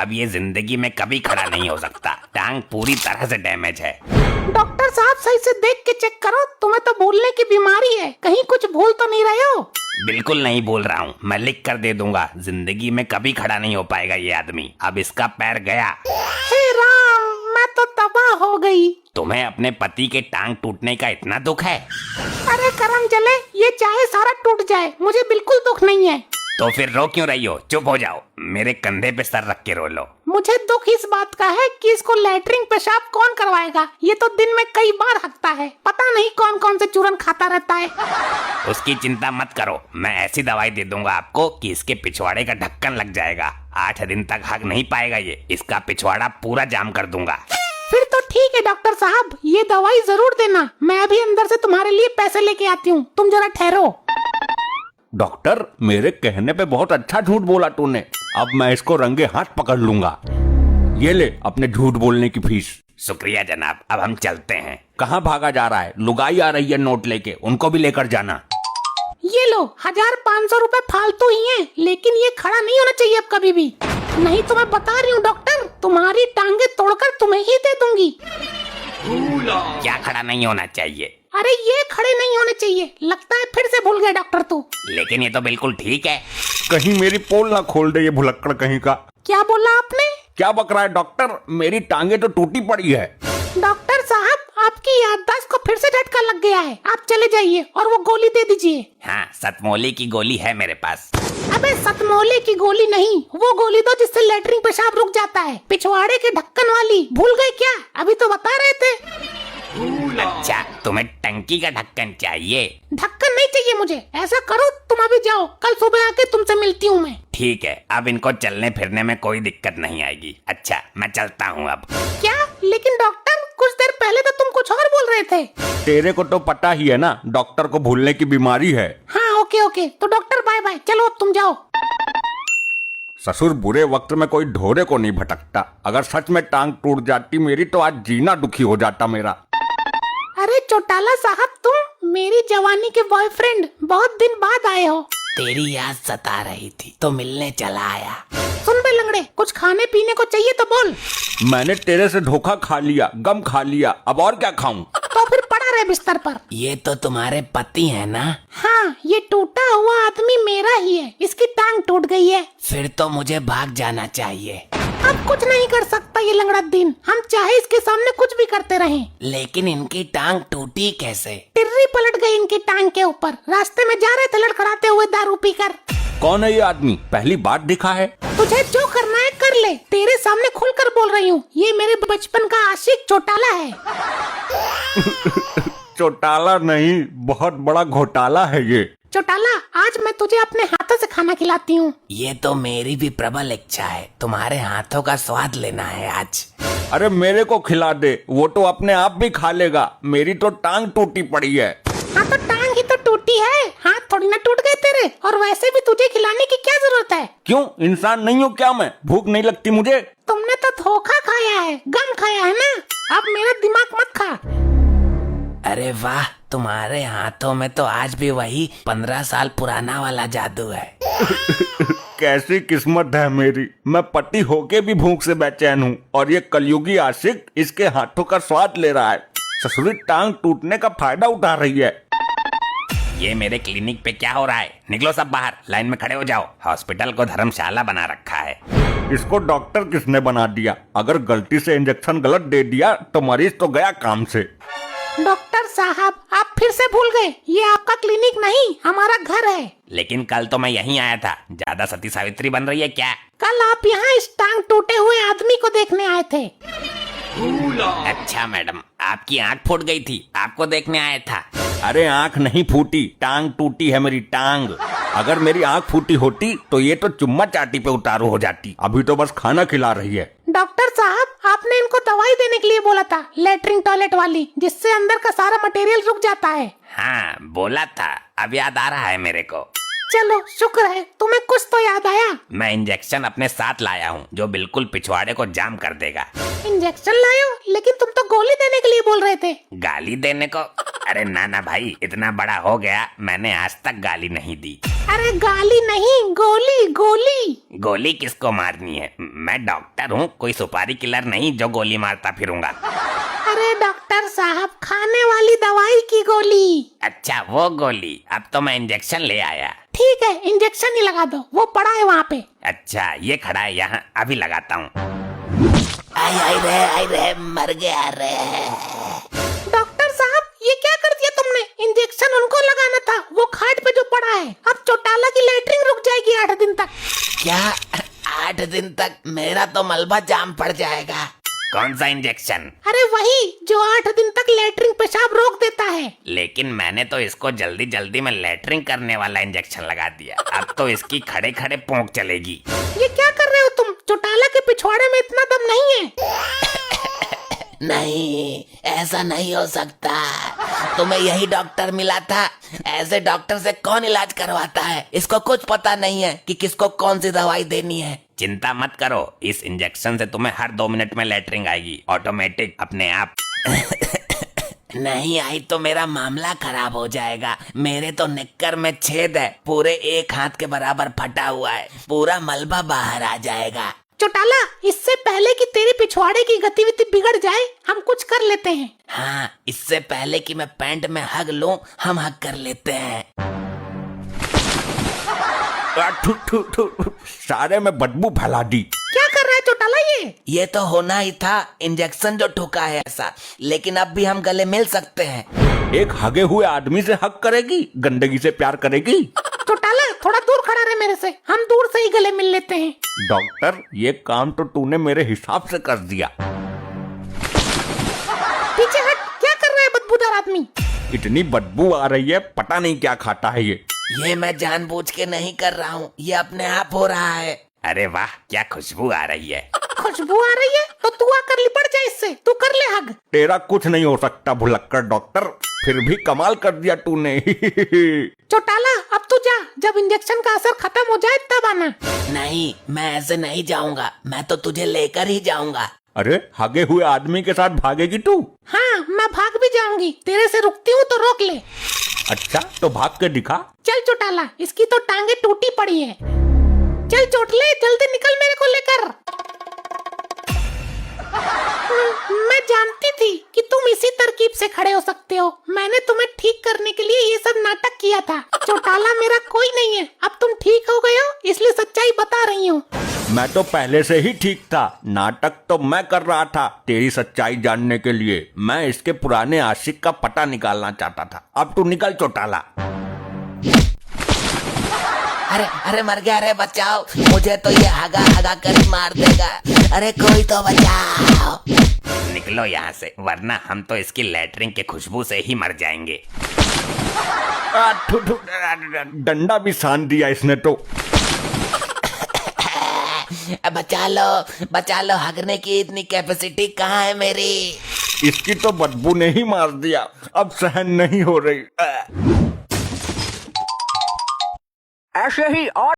अब ये जिंदगी में कभी खड़ा नहीं हो सकता। टांग पूरी तरह से डैमेज है। डॉक्टर साहब सही से देख के चेक करो, तुम्हें तो भूलने की बीमारी है, कहीं कुछ भूल तो नहीं रहे हो? बिल्कुल नहीं भूल रहा हूँ, मैं लिख कर दे दूंगा। जिंदगी में कभी खड़ा नहीं हो पाएगा ये आदमी। अब इसका पैर गया। हे राम, मैं तो तबाह हो गई। तुम्हें अपने पति के टांग टूटने का इतना दुख है? अरे करम जले, ये चाहे सारा टूट जाए, मुझे बिल्कुल दुख नहीं है। तो फिर रो क्यों रही हो? चुप हो जाओ, मेरे कंधे पे सर रख के रो लो। मुझे दुख इस बात का है कि इसको लैट्रिन पेशाब कौन करवाएगा। ये तो दिन में कई बार हकता है, पता नहीं कौन कौन से चूरन खाता रहता है। उसकी चिंता मत करो, मैं ऐसी दवाई दे दूंगा आपको कि इसके पिछवाड़े का ढक्कन लग जाएगा। 8 दिन तक हक नहीं पाएगा ये। इसका पिछवाड़ा पूरा जाम कर दूंगा। फिर तो ठीक है डॉक्टर साहब, ये दवाई जरूर देना। मैं अभी अंदर से तुम्हारे लिए पैसे लेके आती हूँ, तुम जरा ठहरो। डॉक्टर, मेरे कहने पे बहुत अच्छा झूठ बोला तूने। अब मैं इसको रंगे हाथ पकड़ लूंगा। ये ले अपने झूठ बोलने की फीस। शुक्रिया जनाब, अब हम चलते हैं। कहाँ भागा जा रहा है? लुगाई आ रही है नोट लेके, उनको भी लेकर जाना। ये लो, 1500 रुपए फालतू ही हैं, लेकिन ये खड़ा नहीं होना चाहिए अब कभी भी। नहीं तो मैं बता रही हूँ डॉक्टर, तुम्हारी टांगे तोड़कर तुम्हें ही दे दूंगी। क्या खड़ा नहीं होना चाहिए? अरे ये खड़े नहीं होने चाहिए। लगता है फिर से भूल गए डॉक्टर तू। लेकिन ये तो बिल्कुल ठीक है। कहीं मेरी पोल ना खोल दे ये भुलक्कड़ कहीं का। क्या बोला आपने? क्या बक रहा है डॉक्टर? मेरी टांगे तो टूटी पड़ी है। डॉक्टर साहब, आपकी याददाश्त को फिर से झटका लग गया है। आप चले जाइए और वो गोली दे दीजिए। हाँ, सतमौली की गोली है मेरे पास। अबे सतमौले की गोली नहीं, वो गोली दो जिससे लैट्रिन पेशाब रुक जाता है, पिछवाड़े के ढक्कन वाली। भूल गए क्या? अभी तो बता रहे थे। अच्छा, तुम्हें टंकी का ढक्कन चाहिए? ढक्कन नहीं चाहिए मुझे। ऐसा करो, तुम अभी जाओ, कल सुबह आके तुमसे मिलती हूँ मैं। ठीक है, अब इनको चलने फिरने में कोई दिक्कत नहीं आएगी। अच्छा, मैं चलता हूँ अब। क्या? लेकिन डॉक्टर, कुछ देर पहले तो तुम कुछ और बोल रहे थे। तेरे को तो पता ही है ना, डॉक्टर को भूलने की बीमारी है। हाँ ओके ओके, तो डॉक्टर बाय बाय, चलो अब तुम जाओ। ससुर बुरे वक्त में कोई ढोरे को नहीं भटकता। अगर सच में टांग टूट जाती मेरी तो आज जीना दुखी हो जाता मेरा। अरे चौटाला साहब, तुम मेरी जवानी के बॉयफ्रेंड, बहुत दिन बाद आए हो। तेरी याद सता रही थी तो मिलने चला आया। सुन बे लंगड़े, कुछ खाने पीने को चाहिए तो बोल। मैंने तेरे से धोखा खा लिया, गम खा लिया, अब और क्या खाऊं? तो फिर पड़ा रहे बिस्तर पर। ये तो तुम्हारे पति है ना? हाँ, ये टूटा हुआ आदमी मेरा ही है। इसकी टांग टूट गई है। फिर तो मुझे भाग जाना चाहिए। अब कुछ नहीं कर सकता ये लंगड़ा दिन। हम चाहे इसके सामने कुछ भी करते रहें। लेकिन इनकी टांग टूटी कैसे? टिर्री पलट गई इनकी टांग के ऊपर। रास्ते में जा रहे थे लड़खड़ाते हुए दारू पीकर। कौन है ये आदमी? पहली बार दिखा है। तुझे जो करना है कर ले, तेरे सामने खुलकर बोल रही हूँ। ये मेरे बचपन का आशिक चौटाला है। चौटाला नहीं, बहुत बड़ा घोटाला है ये। चौटाला, आज मैं तुझे अपने हाथों से खाना खिलाती हूँ। ये तो मेरी भी प्रबल इच्छा है, तुम्हारे हाथों का स्वाद लेना है आज। अरे मेरे को खिला दे, वो तो अपने आप भी खा लेगा। मेरी तो टांग टूटी पड़ी है। हाँ तो टांग ही तो टूटी है, हाथ थोड़ी ना टूट गए तेरे। और वैसे भी तुझे खिलाने की क्या जरूरत है? क्यों, इंसान नहीं हूँ क्या मैं? भूख नहीं लगती मुझे? तुमने तो धोखा खाया है, गम खाया है ना। अब मेरा दिमाग मत खा। अरे वाह, तुम्हारे हाथों में तो आज भी वही 15 साल पुराना वाला जादू है। कैसी किस्मत है मेरी, मैं पति होके भी भूख से बेचैन हूँ और ये कलयुगी आशिक इसके हाथों का स्वाद ले रहा है। ससुरी टांग टूटने का फायदा उठा रही है। ये मेरे क्लिनिक पे क्या हो रहा है? निकलो सब बाहर, लाइन में खड़े हो जाओ। हॉस्पिटल को धर्मशाला बना रखा है। इसको डॉक्टर किसने बना दिया? अगर गलती से इंजेक्शन गलत दे दिया तो मरीज तो गया काम से। डॉक्टर साहब, आप फिर से भूल गए, ये आपका क्लिनिक नहीं, हमारा घर है। लेकिन कल तो मैं यहीं आया था। ज्यादा सती सावित्री बन रही है क्या? कल आप यहाँ इस टांग टूटे हुए आदमी को देखने आए थे। अच्छा मैडम, आपकी आंख फूट गई थी, आपको देखने आया था। अरे आंख नहीं फूटी, टांग टूटी है मेरी टांग। अगर मेरी आंख फूटी होती तो ये तो चुम्मा चाटी पे उतारू हो जाती। अभी तो बस खाना खिला रही है। डॉक्टर साहब, आपने इनको दवाई देने के लिए बोला था, लैट्रिन टॉयलेट वाली, जिससे अंदर का सारा मटेरियल रुक जाता है। हाँ बोला था, अब याद आ रहा है मेरे को। चलो शुक्र है, तुम्हें कुछ तो याद आया। मैं इंजेक्शन अपने साथ लाया हूँ जो बिल्कुल पिछवाड़े को जाम कर देगा। इंजेक्शन लायो? लेकिन तुम तो गोली देने के लिए बोल रहे थे। गाली देने को? अरे ना ना भाई, इतना बड़ा हो गया मैंने आज तक गाली नहीं दी। अरे गाली नहीं, गोली गोली। गोली किसको मारनी है? मैं डॉक्टर हूँ, कोई सुपारी किलर नहीं जो गोली मारता फिरूंगा। अरे डॉक्टर साहब, खाने वाली दवाई की गोली। अच्छा वो गोली, अब तो मैं इंजेक्शन ले आया। ठीक है, इंजेक्शन ही लगा दो, वो पड़ा है वहाँ पे। अच्छा ये खड़ा है यहाँ, अभी लगाता हूँ। आई रे मर गया रे। डॉक्टर साहब, ये क्या कर दिया तुमने? इंजेक्शन उनको लगाना था, वो खाट पे जो पड़ा है। अब चौटाला की लेटरिन रुक जाएगी 8 दिन तक। क्या 8 दिन तक? मेरा तो मलबा जाम पड़ जाएगा। कौन सा इंजेक्शन? अरे वही जो 8 दिन तक लेटरिन पेशाब रोक देता है। लेकिन मैंने तो इसको जल्दी जल्दी में लेटरिंग करने वाला इंजेक्शन लगा दिया, अब तो इसकी खड़े खड़े पोंक चलेगी। ये क्या कर रहे हो तुम? चौटाला के पिछवाड़े में इतना दम नहीं है। नहीं, ऐसा नहीं हो सकता। तुम्हें यही डॉक्टर मिला था? ऐसे डॉक्टर से कौन इलाज करवाता है? इसको कुछ पता नहीं है कि किसको कौन सी दवाई देनी है। चिंता मत करो, इस इंजेक्शन से तुम्हें हर 2 मिनट में लेटरिंग आएगी, ऑटोमेटिक अपने आप। नहीं आई तो मेरा मामला खराब हो जाएगा। मेरे तो निक्कर में छेद है, पूरे 1 हाथ के बराबर फटा हुआ है, पूरा मलबा बाहर आ जाएगा। चौटाला, इससे पहले कि तेरे पिछवाड़े की गतिविधि बिगड़ जाए, हम कुछ कर लेते हैं। हाँ, इससे पहले कि मैं पैंट में हग लूं, हम हग कर लेते हैं। सारे में बदबू फैला दी। क्या कर रहा है चौटाला ये तो होना ही था, इंजेक्शन जो ठोका है ऐसा। लेकिन अब भी हम गले मिल सकते हैं। एक हगे हुए आदमी से हक करेगी, गंदगी से प्यार करेगी। चौटाला, थोड़ा दूर खड़ा रहे मेरे से, हम दूर से ही गले मिल लेते हैं। डॉक्टर, ये काम तो तूने मेरे हिसाब से कर दिया। पीछे हट, क्या कर रहा है बदबूदार आदमी? इतनी बदबू आ रही है, पता नहीं क्या खाता है ये मैं जानबूझ के नहीं कर रहा हूँ, ये अपने आप हो रहा है। अरे वाह, क्या खुशबू आ रही है। खुशबू आ रही है तो तू आकर लिपट जा इससे, तू कर ले हग। तेरा कुछ नहीं हो सकता भुलक्कड़ डॉक्टर, फिर भी कमाल कर दिया तूने। चौटाला, अब तू जा, जब इंजेक्शन का असर खत्म हो जाए तब आना। नहीं, मैं ऐसे नहीं जाऊंगा, मैं तो तुझे लेकर ही जाऊंगा। अरे हगे हुए आदमी के साथ भागेगी तू? हाँ, मैं भाग भी जाऊंगी, तेरे से रुकती हूँ तो रोक ले। अच्छा तो भाग के दिखा। चल चौटाला, इसकी तो टांगे टूटी पड़ी है। चल चोटले, जल्दी निकल मेरे को लेकर। मैं जानती थी कि तुम इसी तरकीब से खड़े हो सकते हो। मैंने तुम्हें ठीक करने के लिए ये सब नाटक किया था। चौटाला मेरा कोई नहीं है, अब तुम ठीक हो गए हो, इसलिए सच्चाई बता रही हूँ। मैं तो पहले से ही ठीक था, नाटक तो मैं कर रहा था तेरी सच्चाई जानने के लिए। मैं इसके पुराने आशिक का पता निकालना चाहता था। अब तू निकल चौटाला। अरे अरे मर गया, अरे बचाओ मुझे, तो ये हगा हगा कर मार देगा। अरे कोई तो बचाओ। निकलो यहाँ से, वरना हम तो इसकी लेटरिंग के खुशबू से ही मर जाएंगे। डंडा भी सान दिया इसने तो। बचा लो, हगने की इतनी कैपेसिटी कहाँ है मेरी? इसकी तो बदबू ने ही मार दिया, अब सहन नहीं हो रही। ऐसे ही और